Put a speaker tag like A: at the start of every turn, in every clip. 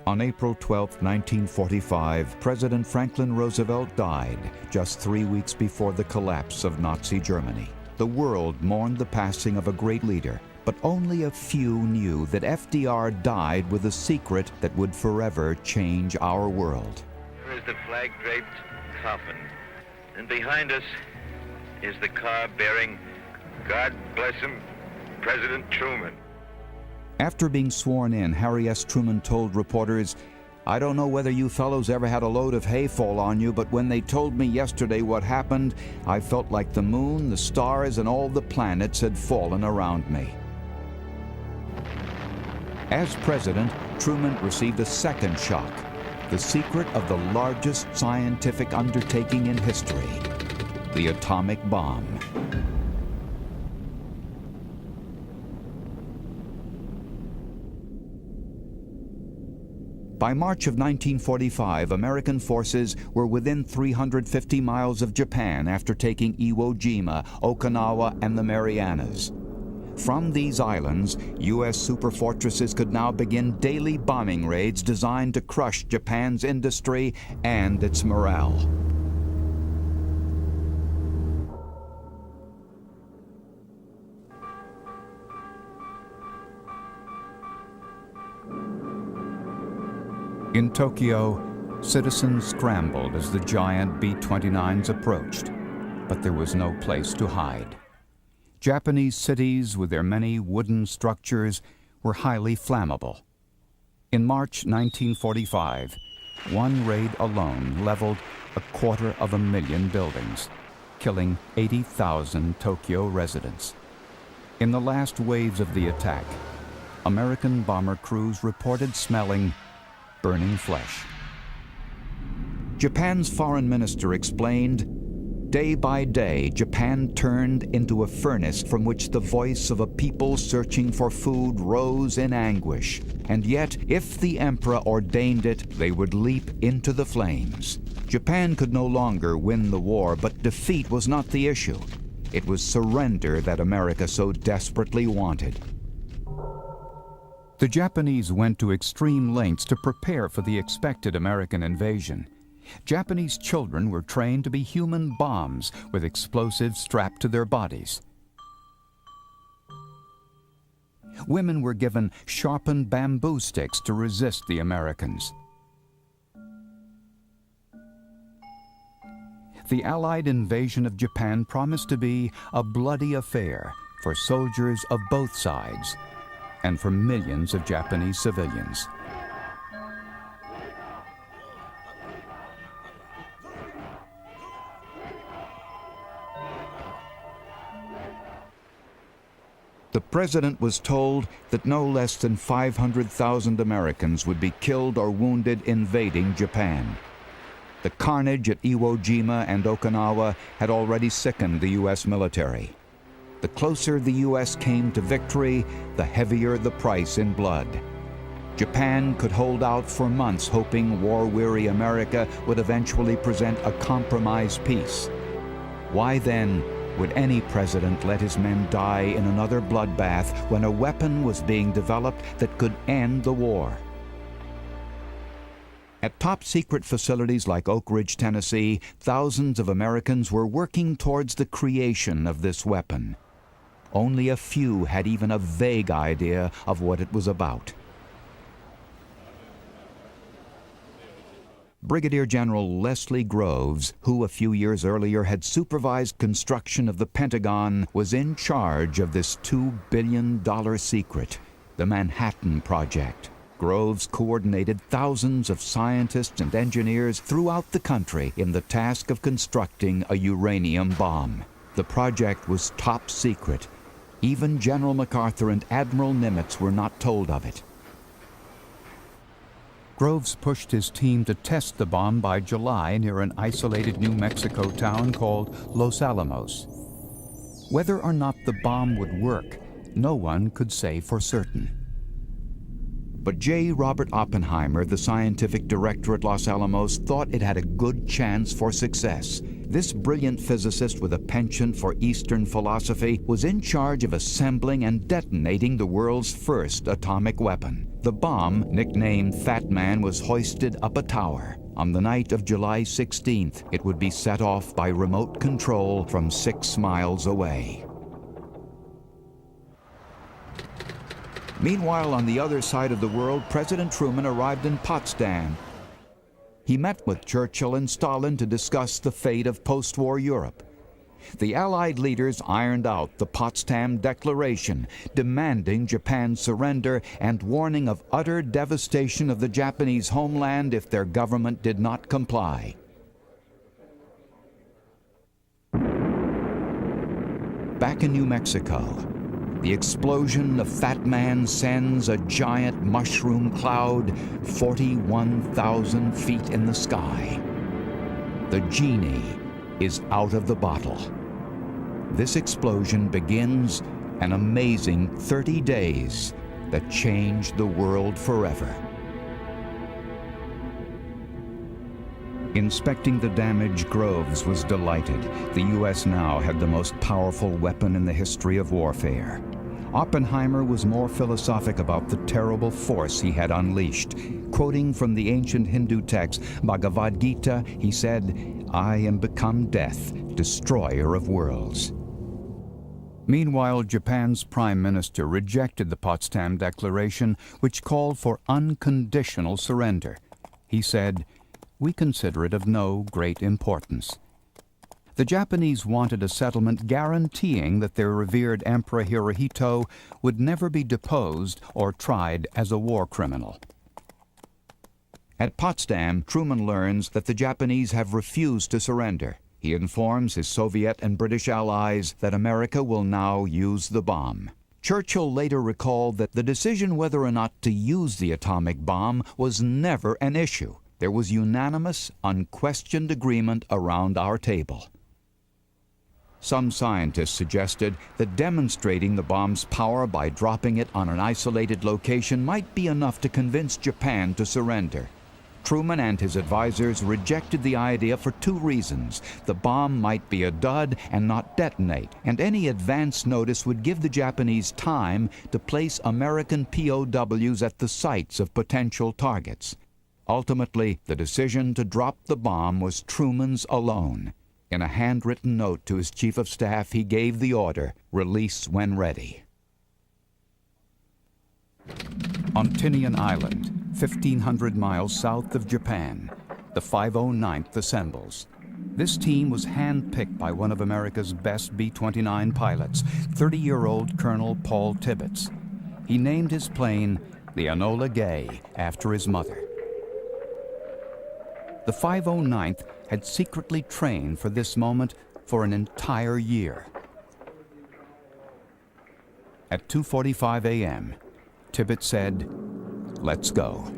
A: On April 12, 1945, President Franklin Roosevelt died just 3 weeks before the collapse of Nazi Germany. The world mourned the passing of a great leader, but only a few knew that FDR died with a secret that would forever change our world.
B: Here is the flag-draped coffin, and behind us is the car bearing, God bless him, President Truman.
A: After being sworn in, Harry S. Truman told reporters, "I don't know whether you fellows ever had a load of hay fall on you, but when they told me yesterday what happened, I felt like the moon, the stars, and all the planets had fallen around me." As president, Truman received a second shock, the secret of the largest scientific undertaking in history, the atomic bomb. By March of 1945, American forces were within 350 miles of Japan after taking Iwo Jima, Okinawa, and the Marianas. From these islands, U.S. superfortresses could now begin daily bombing raids designed to crush Japan's industry and its morale. In Tokyo, citizens scrambled as the giant B-29s approached, but there was no place to hide. Japanese cities, with their many wooden structures, were highly flammable. In March 1945, one raid alone leveled 250,000 buildings, killing 80,000 Tokyo residents. In the last waves of the attack, American bomber crews reported smelling burning flesh. Japan's foreign minister explained, "Day by day, Japan turned into a furnace from which the voice of a people searching for food rose in anguish. And yet, if the emperor ordained it, they would leap into the flames." Japan could no longer win the war, but defeat was not the issue. It was surrender that America so desperately wanted. The Japanese went to extreme lengths to prepare for the expected American invasion. Japanese children were trained to be human bombs with explosives strapped to their bodies. Women were given sharpened bamboo sticks to resist the Americans. The Allied invasion of Japan promised to be a bloody affair for soldiers of both sides and for millions of Japanese civilians. The president was told that no less than 500,000 Americans would be killed or wounded invading Japan. The carnage at Iwo Jima and Okinawa had already sickened the U.S. military. The closer the U.S. came to victory, the heavier the price in blood. Japan could hold out for months, hoping war-weary America would eventually present a compromise peace. Why then would any president let his men die in another bloodbath when a weapon was being developed that could end the war? At top-secret facilities like Oak Ridge, Tennessee, thousands of Americans were working towards the creation of this weapon. Only a few had even a vague idea of what it was about. Brigadier General Leslie Groves, who a few years earlier had supervised construction of the Pentagon, was in charge of this $2 billion secret, the Manhattan Project. Groves coordinated thousands of scientists and engineers throughout the country in the task of constructing a uranium bomb. The project was top secret. Even General MacArthur and Admiral Nimitz were not told of it. Groves pushed his team to test the bomb by July near an isolated New Mexico town called Los Alamos. Whether or not the bomb would work, no one could say for certain. But J. Robert Oppenheimer, the scientific director at Los Alamos, thought it had a good chance for success. This brilliant physicist with a penchant for Eastern philosophy was in charge of assembling and detonating the world's first atomic weapon. The bomb, nicknamed Fat Man, was hoisted up a tower. On the night of July 16th, it would be set off by remote control from 6 miles away. Meanwhile, on the other side of the world, President Truman arrived in Potsdam. He met with Churchill and Stalin to discuss the fate of post-war Europe. The Allied leaders ironed out the Potsdam Declaration, demanding Japan's surrender and warning of utter devastation of the Japanese homeland if their government did not comply. Back in New Mexico, the explosion of Fat Man sends a giant mushroom cloud 41,000 feet in the sky. The genie is out of the bottle. This explosion begins an amazing 30 days that changed the world forever. Inspecting the damage, Groves was delighted. The U.S. now had the most powerful weapon in the history of warfare. Oppenheimer was more philosophic about the terrible force he had unleashed. Quoting from the ancient Hindu text, Bhagavad Gita, he said, "I am become death, destroyer of worlds." Meanwhile, Japan's prime minister rejected the Potsdam Declaration, which called for unconditional surrender. He said, "We consider it of no great importance." The Japanese wanted a settlement guaranteeing that their revered Emperor Hirohito would never be deposed or tried as a war criminal. At Potsdam, Truman learns that the Japanese have refused to surrender. He informs his Soviet and British allies that America will now use the bomb. Churchill later recalled that the decision whether or not to use the atomic bomb was never an issue. There was unanimous, unquestioned agreement around our table. Some scientists suggested that demonstrating the bomb's power by dropping it on an isolated location might be enough to convince Japan to surrender. Truman and his advisors rejected the idea for 2 reasons. The bomb might be a dud and not detonate, and any advance notice would give the Japanese time to place American POWs at the sites of potential targets. Ultimately, the decision to drop the bomb was Truman's alone. In a handwritten note to his chief of staff, he gave the order, "Release when ready." On Tinian Island, 1,500 miles south of Japan, the 509th assembles. This team was handpicked by one of America's best B-29 pilots, 30-year-old Colonel Paul Tibbets. He named his plane the Enola Gay after his mother. The 509th had secretly trained for this moment for an entire year. At 2:45 a.m., Tibbets said, "Let's go."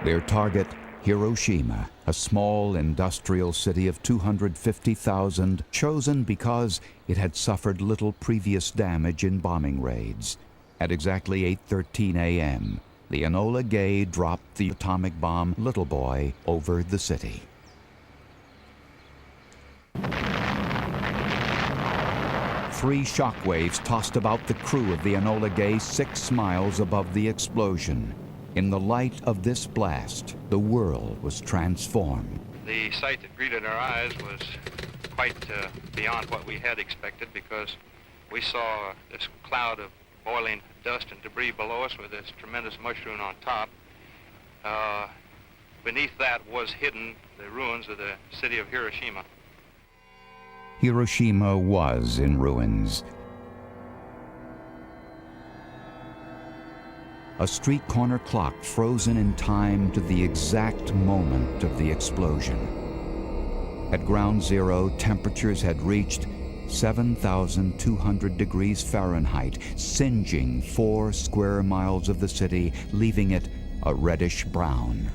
A: Their target, Hiroshima, a small industrial city of 250,000, chosen because it had suffered little previous damage in bombing raids. At exactly 8:13 a.m., the Enola Gay dropped the atomic bomb Little Boy over the city. Three shockwaves tossed about the crew of the Enola Gay 6 miles above the explosion. In the light of this blast, the world was transformed.
C: The sight that greeted our eyes was quite beyond what we had expected, because we saw this cloud of boiling dust and debris below us with this tremendous mushroom on top. Beneath that was hidden the ruins of the city of Hiroshima.
A: Hiroshima was in ruins. A street corner clock frozen in time to the exact moment of the explosion. At ground zero, temperatures had reached 7,200 degrees Fahrenheit, singeing 4 square miles of the city, leaving it a reddish brown.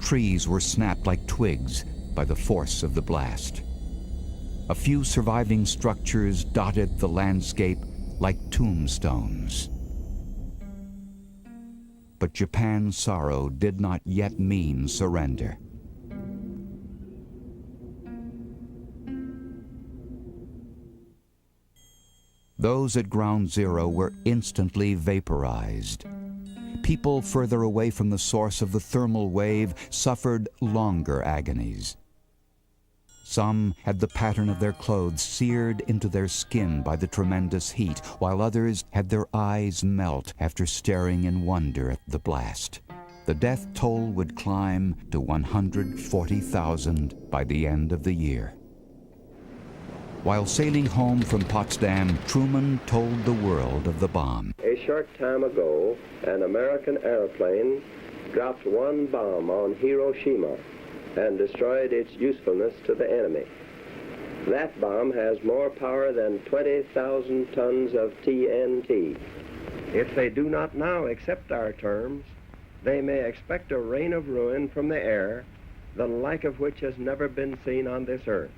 A: Trees were snapped like twigs by the force of the blast. A few surviving structures dotted the landscape like tombstones. But Japan's sorrow did not yet mean surrender. Those at Ground Zero were instantly vaporized. People further away from the source of the thermal wave suffered longer agonies. Some had the pattern of their clothes seared into their skin by the tremendous heat, while others had their eyes melt after staring in wonder at the blast. The death toll would climb to 140,000 by the end of the year. While sailing home from Potsdam, Truman told the world of the bomb.
D: A short time ago, an American airplane dropped one bomb on Hiroshima and destroyed its usefulness to the enemy. That bomb has more power than 20,000 tons of TNT. If they do not now accept our terms, they may expect a rain of ruin from the air, the like of which has never been seen on this earth.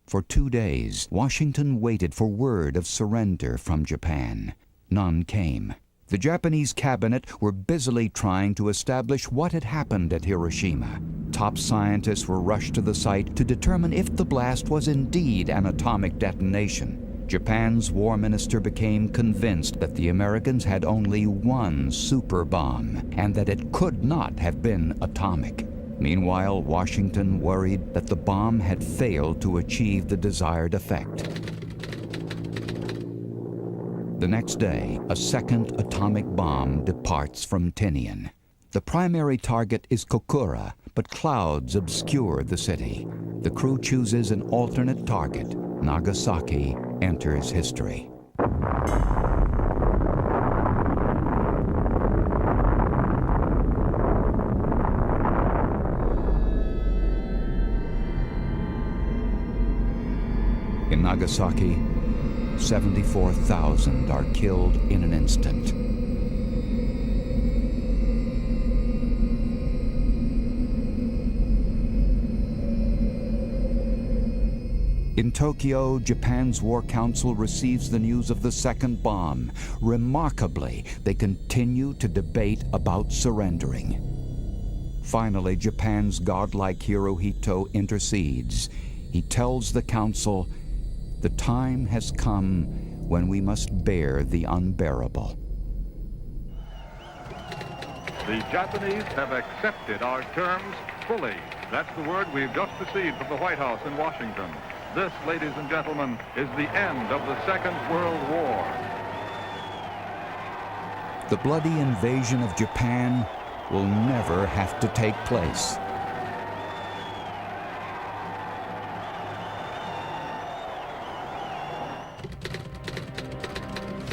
A: For 2 days, Washington waited for word of surrender from Japan. None came. The Japanese cabinet were busily trying to establish what had happened at Hiroshima. Top scientists were rushed to the site to determine if the blast was indeed an atomic detonation. Japan's war minister became convinced that the Americans had only one super bomb and that it could not have been atomic. Meanwhile, Washington worried that the bomb had failed to achieve the desired effect. The next day, a second atomic bomb departs from Tinian. The primary target is Kokura, but clouds obscure the city. The crew chooses an alternate target. Nagasaki enters history. In Nagasaki, 74,000 are killed in an instant. In Tokyo, Japan's War Council receives the news of the second bomb. Remarkably, they continue to debate about surrendering. Finally, Japan's godlike Hirohito intercedes. He tells the council, "The time has come when we must bear the unbearable."
E: The Japanese have accepted our terms fully. That's the word we've just received from the White House in Washington. This, ladies and gentlemen, is the end of the Second World War.
A: The bloody invasion of Japan will never have to take place.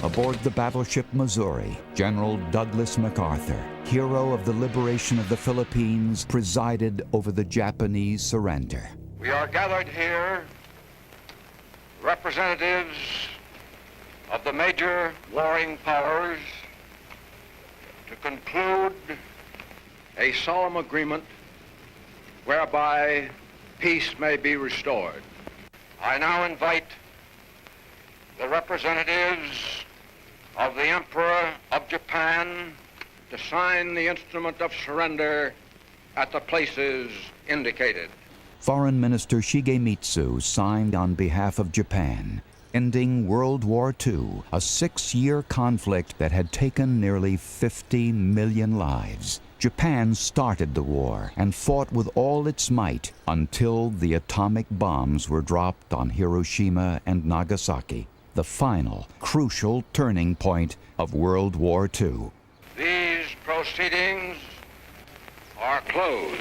A: Aboard the battleship Missouri, General Douglas MacArthur, hero of the liberation of the Philippines, presided over the Japanese surrender.
C: We are gathered here, representatives of the major warring powers, to conclude a solemn agreement whereby peace may be restored. I now invite the representatives of the Emperor of Japan to sign the instrument of surrender at the places indicated.
A: Foreign Minister Shigemitsu signed on behalf of Japan, ending World War II, a 6-year conflict that had taken nearly 50 million lives. Japan started the war and fought with all its might until the atomic bombs were dropped on Hiroshima and Nagasaki, the final, crucial turning point of World War II.
C: These proceedings are closed.